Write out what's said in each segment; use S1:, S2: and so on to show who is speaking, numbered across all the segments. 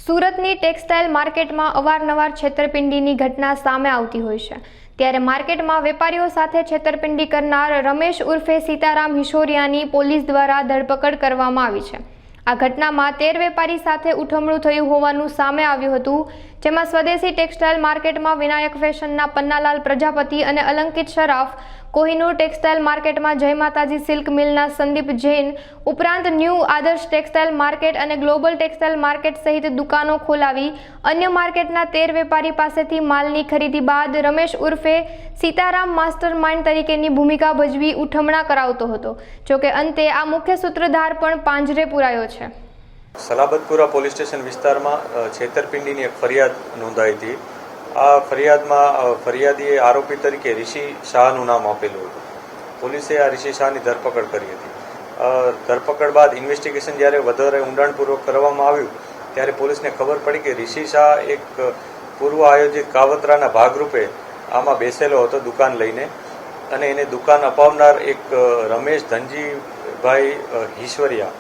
S1: સુરતની ટેક્સટાઇલ માર્કેટમાં અવારનવાર છેતરપિંડીની ઘટના સામે આવતી હોય છે। ત્યારે માર્કેટમાં વેપારીઓ સાથે છેતરપિંડી કરનાર રમેશ ઉર્ફે સીતારામ હિશોરિયાની પોલીસ દ્વારા ધરપકડ કરવામાં આવી છે। આ ઘટનામાં 13 વેપારી સાથે ઉઠમણું થયું હોવાનું સામે આવ્યું હતું, જેમાં સ્વદેશી ટેક્સટાઇલ માર્કેટમાં વિનાયક ફેશનના પન્નાલાલ પ્રજાપતિ અને અલંકિત શરાફ, કોહિનૂર ટેક્સટાઇલ માર્કેટમાં જય માતાજી સિલ્ક મિલના સંદીપ જૈન ઉપરાંત ન્યૂ આદર્શ ટેક્સટાઇલ માર્કેટ અને ગ્લોબલ ટેક્સટાઇલ માર્કેટ સહિત દુકાનો ખોલાવી અન્ય માર્કેટના 13 વેપારી પાસેથી માલની ખરીદી બાદ રમેશ ઉર્ફે સીતારામ માસ્ટર માઇન્ડ તરીકેની ભૂમિકા ભજવી ઉઠમણા કરાવતો હતો। જોકે અંતે આ મુખ્ય સૂત્રધાર પણ પાંજરે પુરાયો છે।
S2: સલાબતપુરા પોલીસ સ્ટેશન વિસ્તારમાં છેતરપિંડીની એક ફરિયાદ નોંધાઈ હતી। આ ફરિયાદમાં ફરિયાદીએ આરોપી તરીકે ઋષિ શાહનું નામ આપેલું હતું। પોલીસે આ ઋષિ શાહની ધરપકડ કરી હતી। ધરપકડ બાદ ઇન્વેસ્ટિગેશન જ્યારે વધારે ઊંડાણપૂર્વક કરવામાં આવ્યું ત્યારે પોલીસને ખબર પડી કે ઋષિ શાહ એક પૂર્વ આયોજિત કાવતરાના ભાગરૂપે આમાં બેસેલો હતો દુકાન લઈને, અને એને દુકાન અપાવનાર એક રમેશ ધનજીભાઈ હિશોરિયા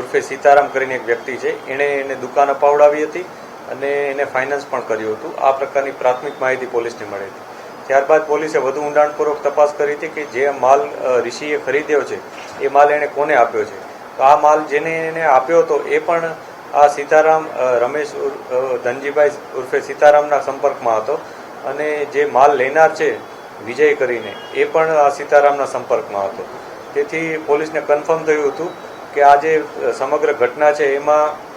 S2: ઉર્ફે સીતારામ કરીને એક વ્યક્તિ છે, એણે એને દુકાન અપાવડાવી હતી અને એને ફાઇનાન્સ પણ કર્યું હતું। આ પ્રકારની પ્રાથમિક માહિતી પોલીસને મળી હતી। ત્યારબાદ પોલીસે વધુ ઊંડાણપૂર્વક તપાસ કરી હતી કે જે માલ ઋષિએ ખરીદ્યો છે એ માલ એણે કોને આપ્યો છે। તો આ માલ જેને એને આપ્યો હતો એ પણ આ સીતારામ રમેશ ધનજીભાઈ ઉર્ફે સીતારામના સંપર્કમાં હતો, અને જે માલ લેનાર છે વિજય કરીને એ પણ આ સીતારામના સંપર્કમાં હતો। તેથી પોલીસને કન્ફર્મ થયું હતું કે આ જે સમગ્ર ઘટના છે એમાં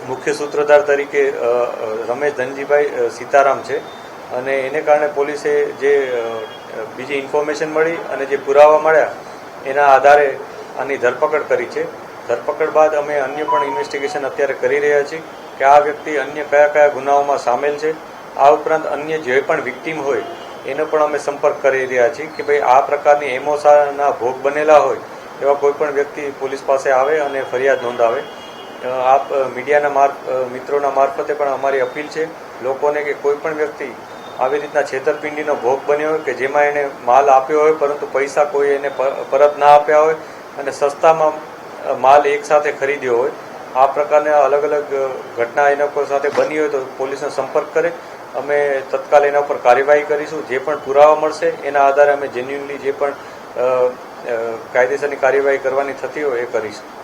S2: મુખ્ય સૂત્રધાર તરીકે રમેશ ધનજીભાઈ સીતારામ છે, અને એને કારણે પોલીસે જે બીજી ઇન્ફોર્મેશન મળી અને જે પુરાવા મળ્યા એના આધારે આની ધરપકડ કરી છે। ધરપકડ બાદ અમે અન્ય પણ ઇન્વેસ્ટિગેશન અત્યારે કરી રહ્યા છીએ કે આ વ્યક્તિ અન્ય કયા કયા ગુનાઓમાં સામેલ છે। આ ઉપરાંત અન્ય જે પણ વિક્ટીમ હોય એનો પણ અમે સંપર્ક કરી રહ્યા છીએ કે ભાઈ આ પ્રકારની એમોસાના ભોગ બનેલા હોય એવા કોઈ પણ વ્યક્તિ પોલીસ પાસે આવે અને ફરિયાદ નોંધાવે। આપ મીડિયાના મિત્રોના મારફતે પણ અમારી અપીલ છે લોકોને કે કોઈ પણ વ્યક્તિ આવી રીતના છેતરપિંડીનો ભોગ બન્યો હોય કે જેમાં એને માલ આપ્યો હોય પરંતુ પૈસા કોઈ એને પરત ના આપ્યા હોય અને સસ્તામાં માલ એક સાથે ખરીદ્યો હોય, આ પ્રકારના અલગ અલગ ઘટના એના કોઈ સાથે બની હોય તો પોલીસનો સંપર્ક કરે। અમે તત્કાલ એના ઉપર કાર્યવાહી કરીશું। જે પણ પુરાવા મળશે એના આધારે અમે જેન્યુઇનલી જે પણ કાયદેસરની કાર્યવાહી કરવાની થતી હોય એ કરીશું।